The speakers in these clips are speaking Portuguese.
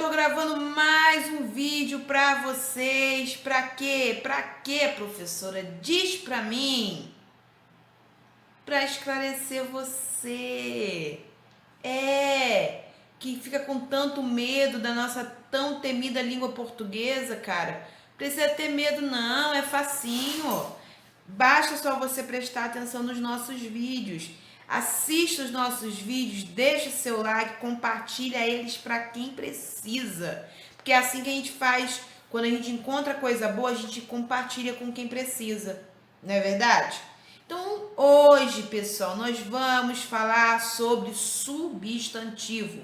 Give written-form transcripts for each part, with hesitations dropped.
tô gravando mais um vídeo para vocês. Para quê? Para quê, professora? Diz para mim. Para esclarecer você. Que fica com tanto medo da nossa tão temida língua portuguesa, cara. Precisa ter medo não, é facinho. Basta só você prestar atenção nos nossos vídeos. Assista os nossos vídeos, deixa o seu like, compartilha eles para quem precisa. Porque é assim que a gente faz. Quando a gente encontra coisa boa, a gente compartilha com quem precisa. Não é verdade? Então, hoje, pessoal, nós vamos falar sobre substantivo.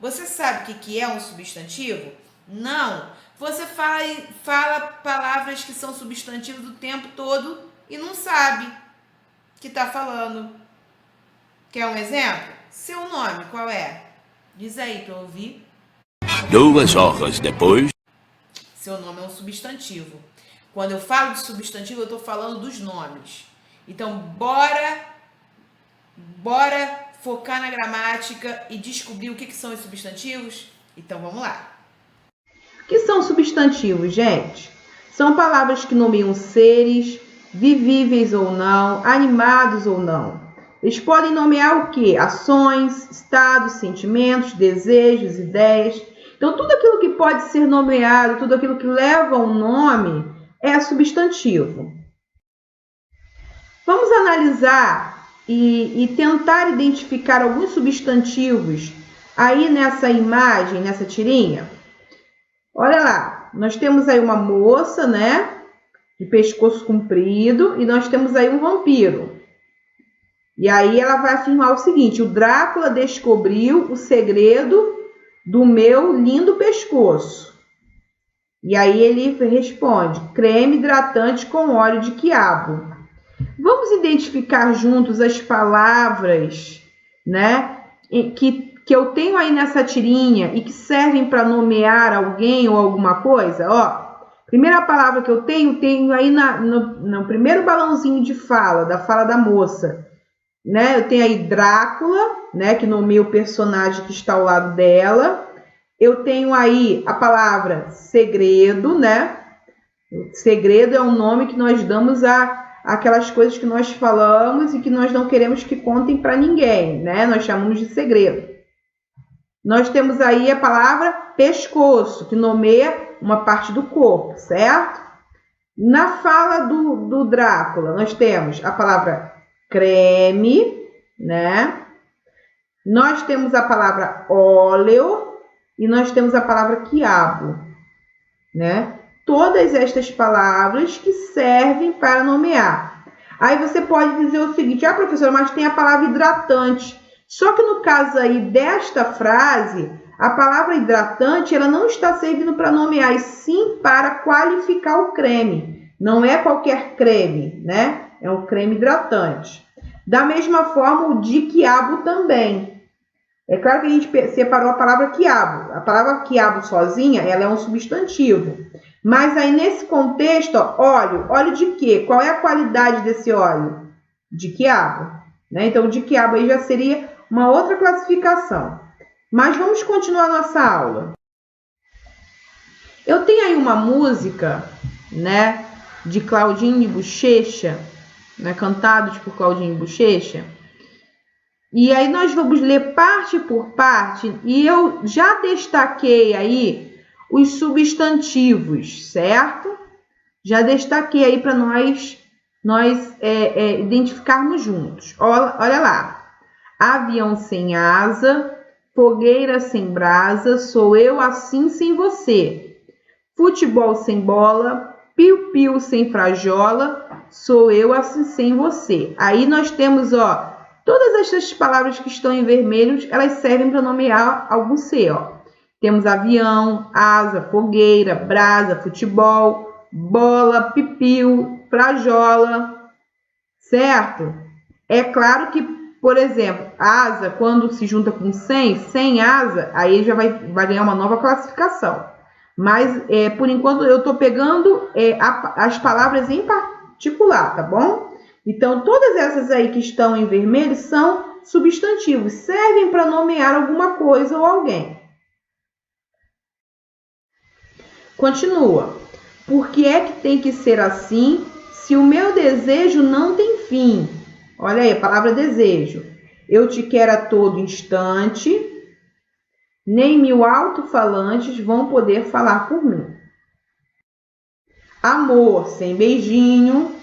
Você sabe o que é um substantivo? Não. Você fala palavras que são substantivos o tempo todo e não sabe que está falando. Quer um exemplo? Seu nome, qual é? Diz aí para eu ouvir. 2 horas depois. Seu nome é um substantivo. Quando eu falo de substantivo, eu estou falando dos nomes. Então, bora focar na gramática e descobrir o que são os substantivos? Então, vamos lá. O que são substantivos, gente? São palavras que nomeiam seres, vivíveis ou não, animados ou não. Eles podem nomear o quê? Ações, estados, sentimentos, desejos, ideias. Então, tudo aquilo que pode ser nomeado, tudo aquilo que leva um nome, é substantivo. Vamos analisar e tentar identificar alguns substantivos aí nessa imagem, nessa tirinha. Olha lá, nós temos aí uma moça, né, de pescoço comprido, e nós temos aí um vampiro. E aí ela vai afirmar o seguinte: o Drácula descobriu o segredo do meu lindo pescoço. E aí ele responde: creme hidratante com óleo de quiabo. Vamos identificar juntos as palavras, né, que eu tenho aí nessa tirinha e que servem para nomear alguém ou alguma coisa? Ó, primeira palavra que eu tenho aí no primeiro balãozinho de fala, da fala da moça. Né? Eu tenho aí Drácula, né, que nomeia o personagem que está ao lado dela. Eu tenho aí a palavra segredo, né? Segredo é um nome que nós damos a aquelas coisas que nós falamos e que nós não queremos que contem para ninguém, né? Nós chamamos de segredo. Nós temos aí a palavra pescoço, que nomeia uma parte do corpo, certo? Na fala do Drácula, nós temos a palavra creme, né? Nós temos a palavra óleo e nós temos a palavra quiabo, né? Todas estas palavras que servem para nomear. Aí você pode dizer o seguinte: ah, professora, mas tem a palavra hidratante. Só que no caso aí desta frase, a palavra hidratante ela não está servindo para nomear, e sim para qualificar o creme. Não é qualquer creme, né? É um creme hidratante. Da mesma forma, o de quiabo também. É claro que a gente separou a palavra quiabo. A palavra quiabo sozinha, ela é um substantivo. Mas aí nesse contexto, ó, óleo de quê? Qual é a qualidade desse óleo? De quiabo, né? Então, o de quiabo aí já seria uma outra classificação. Mas vamos continuar nossa aula. Eu tenho aí uma música, né, de Claudinho Bochecha, né, cantados por Claudinho Bochecha. E aí nós vamos ler parte por parte e eu já destaquei aí os substantivos, certo? Já destaquei aí para nós identificarmos juntos. Olha lá. Avião sem asa, fogueira sem brasa, sou eu assim sem você. Futebol sem bola, piu-piu sem frajola, sou eu assim sem você. Aí nós temos, ó, todas essas palavras que estão em vermelho, elas servem para nomear algum ser, ó. Temos avião, asa, fogueira, brasa, futebol, bola, pipiu, frajola, certo? É claro que, por exemplo, asa, quando se junta com sem asa, aí já vai ganhar uma nova classificação. Mas, por enquanto, eu estou pegando as palavras em particular, tá bom? Então, todas essas aí que estão em vermelho são substantivos, servem para nomear alguma coisa ou alguém. Continua. Por que é que tem que ser assim se o meu desejo não tem fim? Olha aí, a palavra desejo. Eu te quero a todo instante, nem 1000 alto-falantes vão poder falar por mim. Amor sem beijinho,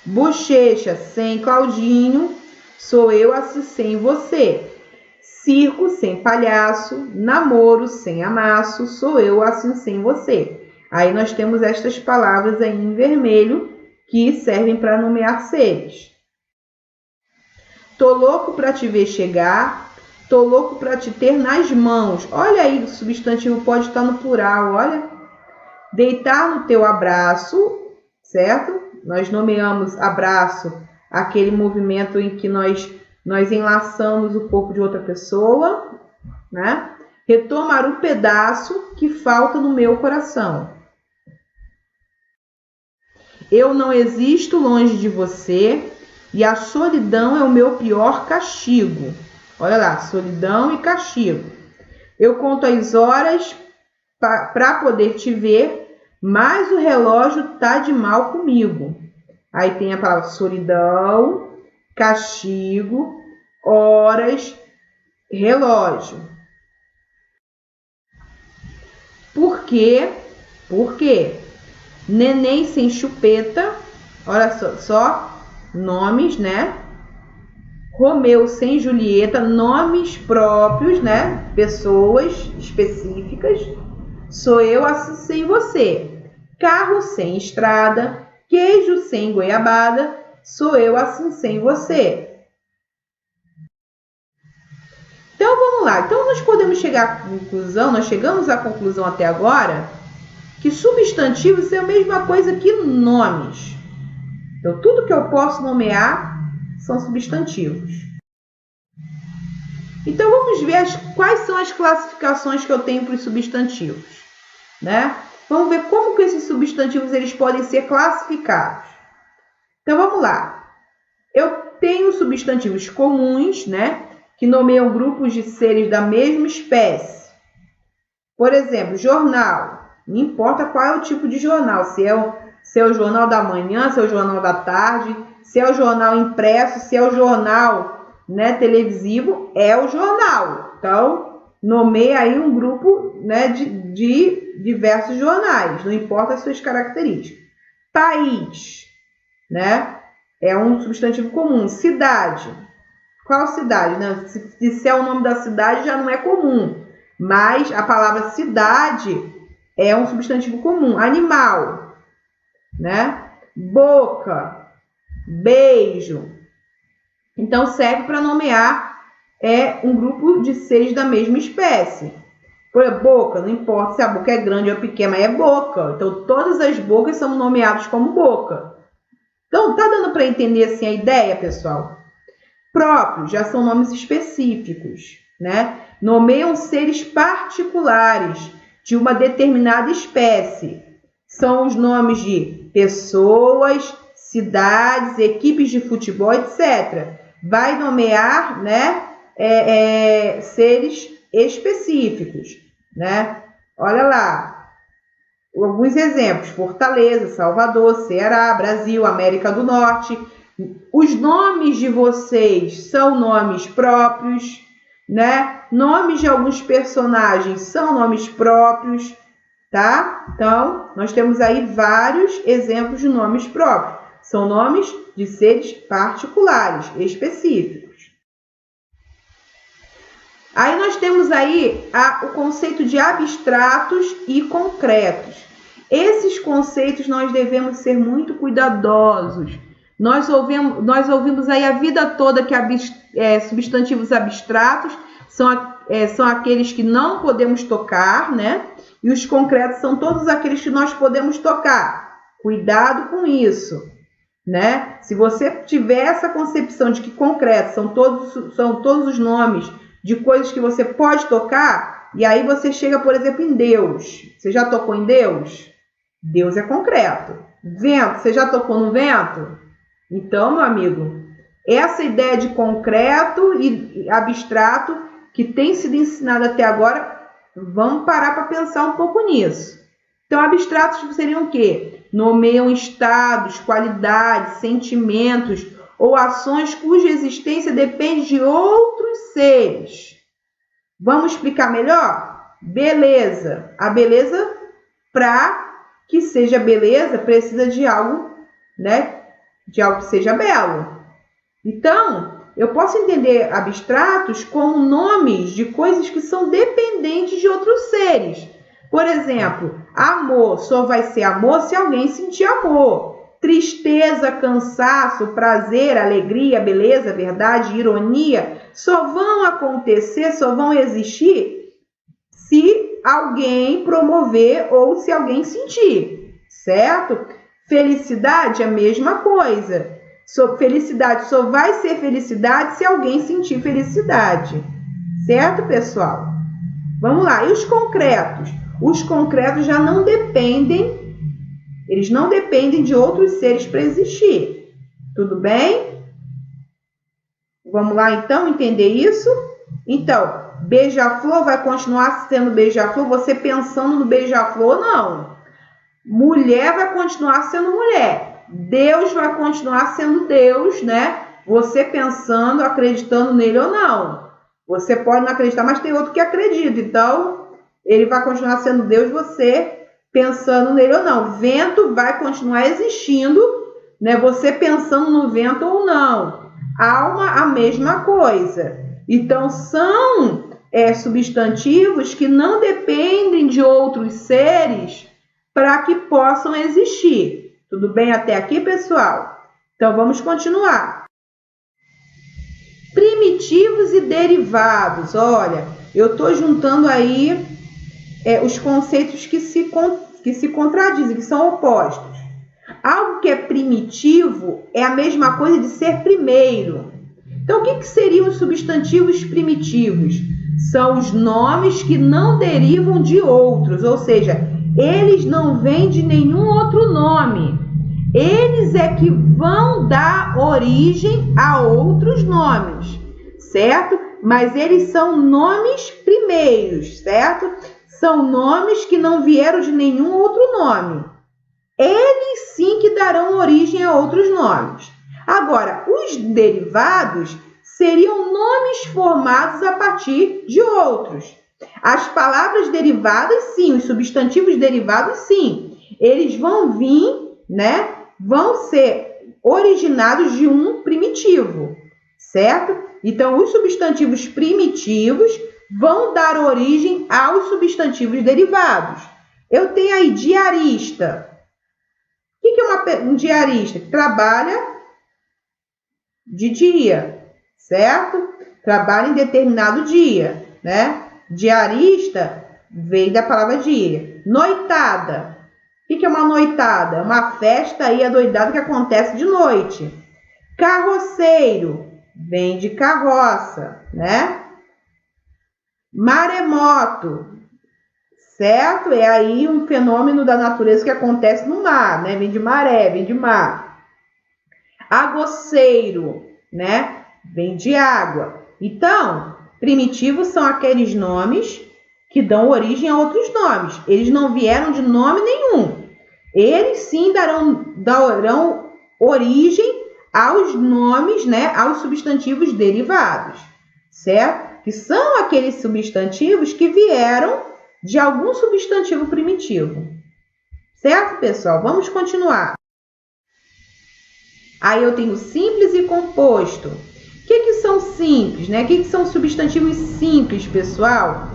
bochecha sem Claudinho, sou eu assim sem você. Circo sem palhaço, namoro sem amasso, sou eu assim sem você. Aí nós temos estas palavras aí em vermelho que servem para nomear seres. Tô louco para te ver chegar, tô louco para te ter nas mãos. Olha aí, o substantivo pode estar no plural, olha. Deitar no teu abraço, certo? Nós nomeamos abraço aquele movimento em que nós enlaçamos o corpo de outra pessoa, né? Retomar o pedaço que falta no meu coração. Eu não existo longe de você e a solidão é o meu pior castigo. Olha lá, solidão e castigo. Eu conto as horas para poder te ver, mas o relógio tá de mal comigo. Aí tem a palavra solidão, castigo, horas, relógio. Por quê? Por quê? Neném sem chupeta, olha só, nomes, né? Romeu sem Julieta, nomes próprios, né? Pessoas específicas. Sou eu assim sem você. Carro sem estrada, queijo sem goiabada, sou eu assim sem você. Então vamos lá. Então nós podemos chegar à conclusão, nós chegamos à conclusão até agora, que substantivos é a mesma coisa que nomes. Então tudo que eu posso nomear são substantivos. Então vamos ver quais são as classificações que eu tenho para os substantivos, né? Vamos ver como que esses substantivos eles podem ser classificados. Então vamos lá. Eu tenho substantivos comuns, né, que nomeiam grupos de seres da mesma espécie. Por exemplo, jornal. Não importa qual é o tipo de jornal, se é o jornal da manhã, se é o jornal da tarde, se é o jornal impresso, se é o jornal, né, televisivo, é o jornal. Então, nomeia aí um grupo, né, de diversos jornais, não importa as suas características. País, né, é um substantivo comum. Cidade. Qual cidade? Né? Se é o nome da cidade, já não é comum. Mas a palavra cidade é um substantivo comum. Animal, né? Boca, beijo. Então, serve para nomear um grupo de seres da mesma espécie. Por exemplo, boca, não importa se a boca é grande ou pequena, mas é boca. Então, todas as bocas são nomeadas como boca. Então, tá dando para entender assim a ideia, pessoal? Próprios já são nomes específicos, né? Nomeiam seres particulares de uma determinada espécie. São os nomes de pessoas, cidades, equipes de futebol, etc. Vai nomear, né, seres específicos, né? Olha lá, alguns exemplos: Fortaleza, Salvador, Ceará, Brasil, América do Norte. Os nomes de vocês são nomes próprios, né? Nomes de alguns personagens são nomes próprios, tá? Então, nós temos aí vários exemplos de nomes próprios. São nomes de seres particulares, específicos. Aí nós temos aí o conceito de abstratos e concretos. Esses conceitos nós devemos ser muito cuidadosos. Nós ouvimos aí a vida toda que substantivos abstratos são aqueles que não podemos tocar, né? E os concretos são todos aqueles que nós podemos tocar. Cuidado com isso, né? Se você tiver essa concepção de que concretos são todos os nomes de coisas que você pode tocar, e aí você chega, por exemplo, em Deus. Você já tocou em Deus? Deus é concreto. Vento, você já tocou no vento? Então, meu amigo, essa ideia de concreto e abstrato que tem sido ensinada até agora, vamos parar para pensar um pouco nisso. Então, abstratos seriam o quê? Nomeiam estados, qualidades, sentimentos ou ações cuja existência depende de outros seres. Vamos explicar melhor? Beleza. A beleza, para que seja beleza, precisa de algo, né? De algo que seja belo. Então, eu posso entender abstratos como nomes de coisas que são dependentes de outros seres. Por exemplo, amor só vai ser amor se alguém sentir amor. Tristeza, cansaço, prazer, alegria, beleza, verdade, ironia só vão acontecer, só vão existir se alguém promover ou se alguém sentir, certo? Felicidade é a mesma coisa. Felicidade só vai ser felicidade se alguém sentir felicidade, certo, pessoal? Vamos lá, e os concretos? Os concretos já não dependem, eles não dependem de outros seres para existir, tudo bem? Vamos lá, então, entender isso? Então, beija-flor vai continuar sendo beija-flor, você pensando no beija-flor, não. Mulher vai continuar sendo mulher. Deus vai continuar sendo Deus, né? Você pensando, acreditando nele ou não. Você pode não acreditar, mas tem outro que acredita. Então, ele vai continuar sendo Deus, você pensando nele ou não. Vento vai continuar existindo, né? Você pensando no vento ou não. Alma, a mesma coisa. Então, são substantivos que não dependem de outros seres para que possam existir. Tudo bem até aqui, pessoal? Então, vamos continuar. Primitivos e derivados. Olha, eu estou juntando aí os conceitos que se contradizem, que são opostos. Algo que é primitivo é a mesma coisa de ser primeiro. Então, o que seriam os substantivos primitivos? São os nomes que não derivam de outros, ou seja, eles não vêm de nenhum outro nome. Eles é que vão dar origem a outros nomes, certo? Mas eles são nomes primeiros, certo? São nomes que não vieram de nenhum outro nome. Eles sim que darão origem a outros nomes. Agora, os derivados seriam nomes formados a partir de outros. As palavras derivadas, sim, os substantivos derivados, sim, eles vão vir, né? Vão ser originados de um primitivo, certo? Então, os substantivos primitivos vão dar origem aos substantivos derivados. Eu tenho aí diarista. O que é um diarista? Que trabalha de dia, certo? Trabalha em determinado dia, né? Diarista vem da palavra dia. Noitada. O que é uma noitada? É uma festa aí adoidada que acontece de noite. Carroceiro vem de carroça, né? Maremoto, certo? É aí um fenômeno da natureza que acontece no mar, né? Vem de maré, vem de mar. Aguaceiro, né? Vem de água. Então, primitivos são aqueles nomes que dão origem a outros nomes. Eles não vieram de nome nenhum. Eles sim darão origem aos nomes, né? Aos substantivos derivados, certo? Que são aqueles substantivos que vieram de algum substantivo primitivo. Certo, pessoal? Vamos continuar. Aí eu tenho simples e composto. O que são simples, né? O que são substantivos simples, pessoal?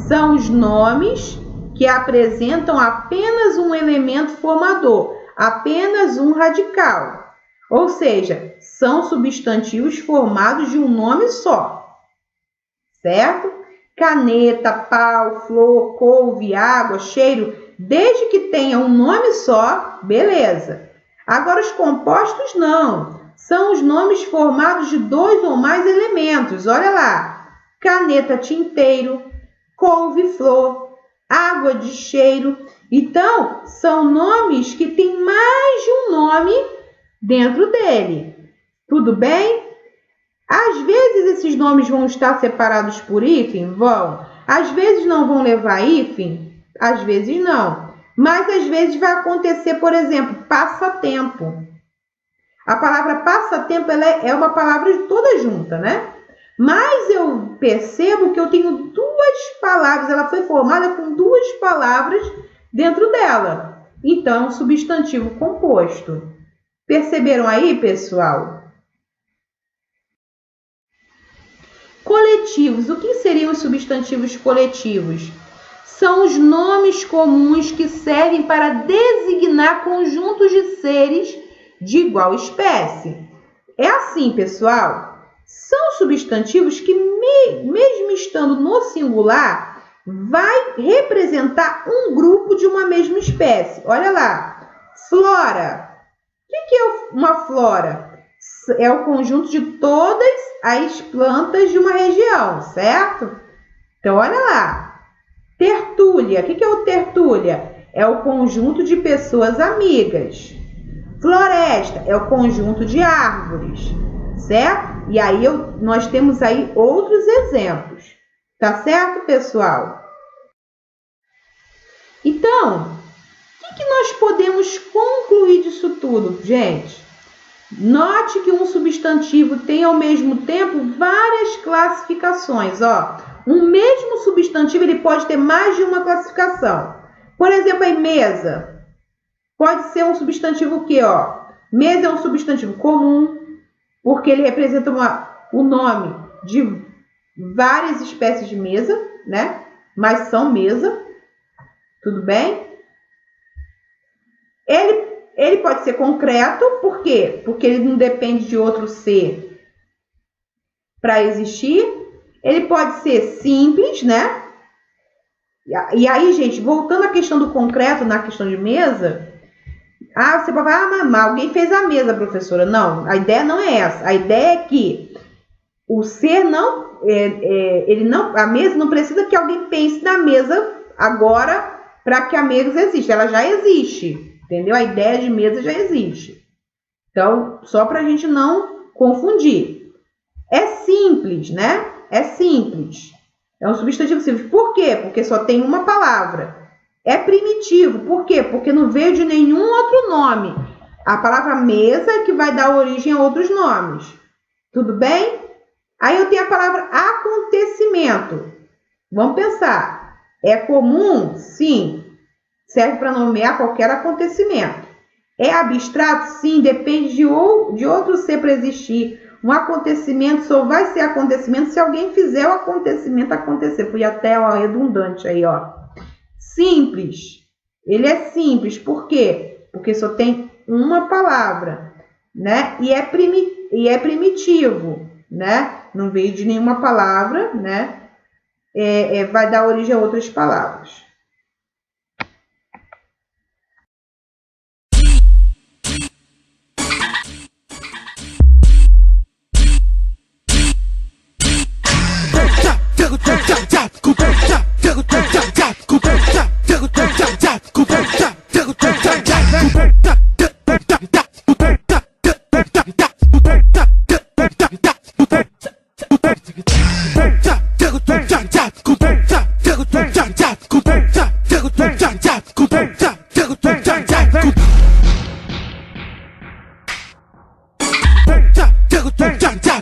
São os nomes que apresentam apenas um elemento formador, apenas um radical. Ou seja, são substantivos formados de um nome só, certo? Caneta, pau, flor, couve, água, cheiro, desde que tenha um nome só, beleza. Agora, os compostos não. São os nomes formados de 2 ou mais elementos. Olha lá. Caneta, tinteiro, couve, flor, água de cheiro. Então, são nomes que têm mais de um nome dentro dele. Tudo bem? Às vezes, esses nomes vão estar separados por hífen? Vão. Às vezes, não vão levar hífen? Às vezes, não. Mas às vezes vai acontecer, por exemplo, passatempo. A palavra passatempo ela é uma palavra toda junta, né? Mas eu percebo que eu tenho duas palavras, ela foi formada com duas palavras dentro dela. Então, é um substantivo composto. Perceberam aí, pessoal? Coletivos. O que seriam os substantivos coletivos? São os nomes comuns que servem para designar conjuntos de seres de igual espécie. É assim, pessoal. São substantivos que, mesmo estando no singular, vai representar um grupo de uma mesma espécie. Olha lá. Flora. O que é uma flora? É o conjunto de todas as plantas de uma região, certo? Então, olha lá. Tertúlia. O que é o tertúlia? É o conjunto de pessoas amigas. Floresta é o conjunto de árvores, certo? E aí nós temos aí outros exemplos. Tá certo, pessoal? Então, o que nós podemos concluir disso tudo, gente? Note que um substantivo tem ao mesmo tempo várias classificações, ó. Um mesmo substantivo ele pode ter mais de uma classificação. Por exemplo, a mesa pode ser um substantivo o quê, ó? Mesa é um substantivo comum, porque ele representa o nome de várias espécies de mesa, né? Mas são mesa, tudo bem? Ele pode ser concreto, por quê? Porque ele não depende de outro ser para existir. Ele pode ser simples, né? E aí, gente, voltando à questão do concreto, na questão de mesa, você pode falar, mas alguém fez a mesa, professora. Não, a ideia não é essa. A ideia é que o ser não, a mesa não precisa que alguém pense na mesa agora para que a mesa exista. Ela já existe, entendeu? A ideia de mesa já existe. Então, só para a gente não confundir. É simples, né? É simples. É um substantivo simples. Por quê? Porque só tem uma palavra. É primitivo. Por quê? Porque não veio de nenhum outro nome. A palavra mesa é que vai dar origem a outros nomes. Tudo bem? Aí eu tenho a palavra acontecimento. Vamos pensar. É comum? Sim. Serve para nomear qualquer acontecimento. É abstrato? Sim. Depende de outro ser para existir. Um acontecimento só vai ser acontecimento se alguém fizer o acontecimento acontecer. Fui até redundante aí, ó. Simples. Ele é simples. Por quê? Porque só tem uma palavra, né? E é primitivo, né? Não veio de nenhuma palavra, né? Vai dar origem a outras palavras. Jack,